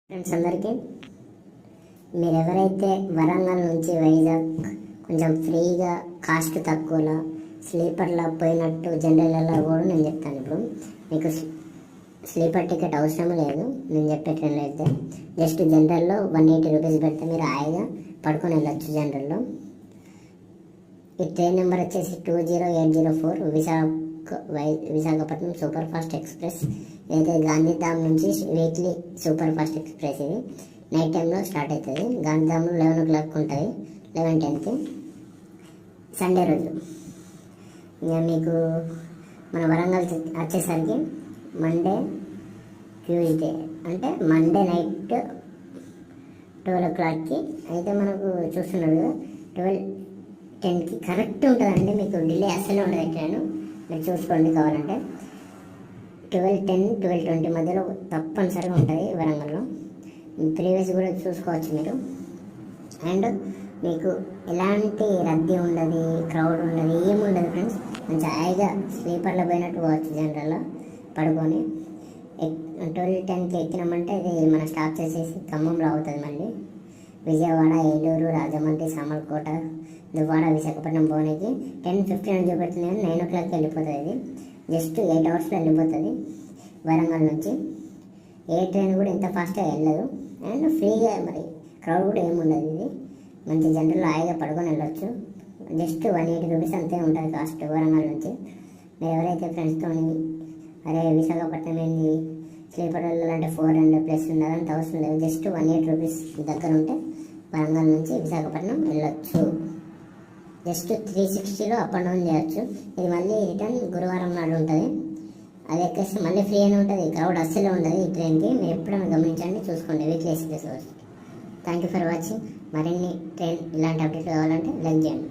Friends అందరికీ మీరు ఎవరైతే వరంగల్ నుంచి వైజాగ్ కొంచెం ఫ్రీగా కాస్ట్ తక్కువలో స్లీపర్లో పోయినట్టు జనరల్లో కూడా నేను చెప్తాను. ఇప్పుడు మీకు స్లీపర్ టికెట్ అవసరం లేదు. నేను చెప్పే ట్రైన్లో అయితే జస్ట్ జనరల్లో 180 రూపీస్ పెడితే మీరు హాయిగా పడుకొని వెళ్ళొచ్చు. జనరల్లో ఈ ట్రైన్ నెంబర్ వచ్చేసి 20804 విశాఖపట్నం సూపర్ ఫాస్ట్ ఎక్స్ప్రెస్. అయితే గాంధీధామ్ నుంచి వీక్లీ సూపర్ ఫాస్ట్ ఎక్స్ప్రెస్. ఇది నైట్ టైంలో స్టార్ట్ అవుతుంది. గాంధీధామ్లో 11 o'clock ఉంటుంది, 11:10కి సండే రోజు. ఇంకా మీకు మన వరంగల్ వచ్చేసరికి మండే ట్యూస్డే అంటే మండే నైట్ 12 o'clockకి అయితే మనకు చూస్తున్నారు కదా 12:10కి కరెక్ట్ ఉంటుందండి. మీకు డిలే అస్సలు ఉండదు. ఎక్కడను మీరు చూసుకోండి. కావాలంటే 12:10, 12:20 మధ్యలో తప్పనిసరిగా ఉంటుంది వరంగల్లో. ప్రీవియస్ కూడా చూసుకోవచ్చు మీరు. అండ్ మీకు ఎలాంటి రద్దీ ఉండదు, క్రౌడ్ ఉండదు, ఏముండదు ఫ్రెండ్స్. మంచి హాయిగా స్లీపర్లో పోయినట్టు పోవచ్చు. జనరల్లో పడుకొని 12:10కి ఎక్కినామంటే ఇది మన స్టాప్ చేసేసి ఖమ్మంలో అవుతుంది. మళ్ళీ విజయవాడ, ఏలూరు, రాజమండ్రి, సామర్లకోట, దువ్వాడ, విశాఖపట్నం పోనీకి 10:15 అని చూపెడుతుంది. 9 o'clockకి వెళ్ళిపోతుంది. ఇది జస్ట్ 8 hours వెళ్ళిపోతుంది వరంగల్ నుంచి. ఏ ట్రైన్ కూడా ఇంత ఫాస్ట్గా వెళ్ళదు. అండ్ ఫ్రీగా మరి క్రౌడ్ కూడా ఏముండదు. ఇది మంచి జనరల్లో హాయిగా పడుకొని వెళ్ళొచ్చు. జస్ట్ 180 రూపీస్ అంతే ఉంటుంది కాస్ట్ వరంగల్ నుంచి. మీరు ఎవరైతే ఫ్రెండ్స్తో అరే విశాఖపట్నం ఏంది స్లీపర్ వెళ్ళాలంటే 400+ ఉండాలంటే అవసరం లేదు. జస్ట్ 180 రూపీస్ దగ్గర ఉంటే వరంగల్ నుంచి విశాఖపట్నం వెళ్ళొచ్చు. జస్ట్ 360లో అప్ అండ్ డౌన్ చేయొచ్చు. ఇది మళ్ళీ రిటర్న్ గురువారం నాడు ఉంటుంది. అది ఎక్కేస్తే మళ్ళీ ఫ్రీ అని ఉంటుంది. క్రౌడ్ అస్సలే ఉండదు ఈ ట్రైన్కి. మీరు ఎప్పుడైనా గమనించండి, చూసుకోండి. Weekly express. Thank you for watching. మరిన్ని ట్రైన్ ఇలాంటి అప్డేట్లు కావాలంటే లైక్ చేయండి.